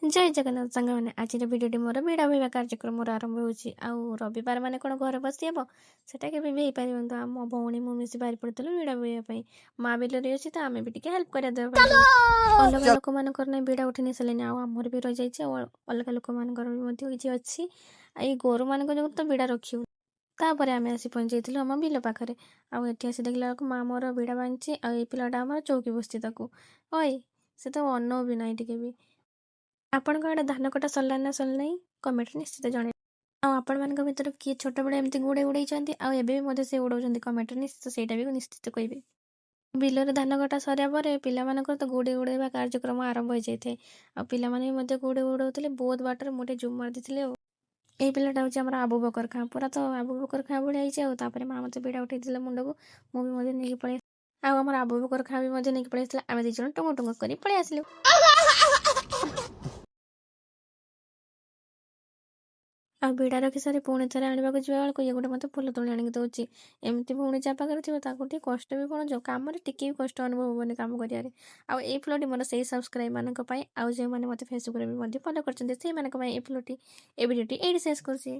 ଜୟ ଜଗନ୍ନାଥ ସାଙ୍ଗମାନେ ଆଜିର ଭିଡ଼ିଓଟି ମୋର ବିଡ଼ା ବୋହିବା କାର୍ଯ୍ୟକ୍ରମର ଆରମ୍ଭ ହେଉଛି। ଆଉ ରବିବାର ମାନେ କ'ଣ ଘରେ ବସି ହେବ? ସେଟା କେବେ ବି ହେଇପାରିବନି। ତ ଆମ ଭଉଣୀ ମୁଁ ମିଶି ବାହାରି ପଡ଼ିଥିଲୁ ବିଡ଼ା ବୋହିବା ପାଇଁ। ମା ବିଲରେ ଅଛି ତ ଆମେ ବି ଟିକେ ହେଲ୍ପ କରିବା ଦେବା ପାଇଁ ଯାଉ। ଅଲଗା ଲୋକମାନଙ୍କର ନାଇଁ ବିଡ଼ା ଉଠି ନେଇ ସାରିଲେଣି, ଆଉ ଆମର ବି ରହିଯାଇଛି, ଆଉ ଅଲଗା ଲୋକମାନଙ୍କର ବି ମଧ୍ୟ କିଛି ଅଛି। ଏଇ ଗୋରୁମାନଙ୍କ ଯୋଗୁଁ ତ ବିଡ଼ା ରଖିବୁ। ତାପରେ ଆମେ ଆସି ପହଞ୍ଚିଯାଇଥିଲୁ ଆମ ବିଲ ପାଖରେ। ଆଉ ଏଠି ଆସି ଦେଖିଲା ବେଳକୁ ମା ମୋର ବିଡ଼ା ବାନ୍ଧିଛି, ଆଉ ଏଇ ପିଲାଟା ଆମର ଚୌକି ବସିଛି ତାକୁ। ଓଏ, ସେ ତ ଅନଉ ବି ନାହିଁ ଟିକେ ବି। ଆପଣଙ୍କ ଆଡ଼େ ଧାନ କଟା ସରିଲାଣି ନା ସରିନାହିଁ କମେଣ୍ଟରେ ନିଶ୍ଚିତ ଜଣାଇବେ। ଆଉ ଆପଣମାନଙ୍କ ଭିତରୁ କିଏ ଛୋଟବେଳେ ଏମିତି ଗୁଡ଼େ ଉଡ଼େଇଛନ୍ତି, ଆଉ ଏବେ ବି ମଧ୍ୟ ସେ ଉଡ଼ଉଛନ୍ତି କମେଣ୍ଟରେ ନିଶ୍ଚିତ ସେଇଟା ବି ନିଶ୍ଚିତ କହିବେ। ବିଲରେ ଧାନ କଟା ସରିବା ପରେ ପିଲାମାନଙ୍କର ତ ଗୁଡ଼ି ଉଡ଼େଇବା କାର୍ଯ୍ୟକ୍ରମ ଆରମ୍ଭ ହୋଇଯାଇଥାଏ। ଆଉ ପିଲାମାନେ ବି ମଧ୍ୟ ଗୁଡ଼ି ଉଡ଼ଉଥିଲେ। ବହୁତ ବାଟରେ ମୁଁ ଟିକେ ଜୁମ୍ ମାରି ଦେଇଥିଲି। ଆଉ ଏଇ ପିଲାଟା ହେଉଛି ଆମର ଆବୁ ବକର ଖାଁ, ପୁରା ତ ଆବୁ ବକର ଖାଁ ଭଳିଆ ହେଇଛି। ଆଉ ତାପରେ ମା ମୋତେ ବିଡ଼ା ଉଠେଇଥିଲେ ମୁଣ୍ଡକୁ, ମୁଁ ବି ମଧ୍ୟ ନେଇକି ପଳେଇ ଆଉ ଆମର ଆବୁ ବକର ଖାଁ ବି ମଧ୍ୟ ନେଇକି ପଳେଇ ଆସିଥିଲା। ଆମେ ଦୁଇ ଜଣ ଟୁଙ୍ଗ ଟୁଙ୍ଗ କରି ପଳେଇ ଆସିଲୁ। ଆଉ ବିଡ଼ା ରଖି ସାରି ପୁଣି ଥରେ ଆଣିବାକୁ ଯିବା ବେଳକୁ ଇଏ ଗୋଟେ ମୋତେ ଫୁଲ ତୋଳି ଆଣିକି ଦେଉଛି। ଏମିତି ଭଉଣୀ ଯାହା ପାଖରେ ଥିବ ତାକୁ ଟିକେ କଷ୍ଟ ବି କ'ଣ, ଯେଉଁ କାମରେ ଟିକେ ବି କଷ୍ଟ ଅନୁଭବ ହେବନି କାମ କରିବାରେ। ଆଉ ଏଇ ଫୁଲଟି ମୋର ସେଇ ସବସ୍କ୍ରାଇବମାନଙ୍କ ପାଇଁ, ଆଉ ଯେଉଁମାନେ ମୋତେ ଫେସବୁକରେ ବି ମଧ୍ୟ ଫଲୋ କରିଛନ୍ତି ସେଇମାନଙ୍କ ପାଇଁ। ଏଇ ଫୁଲଟି, ଏ ଭିଡ଼ିଓଟି ଏଇଠି ଶେଷ କରୁଛି।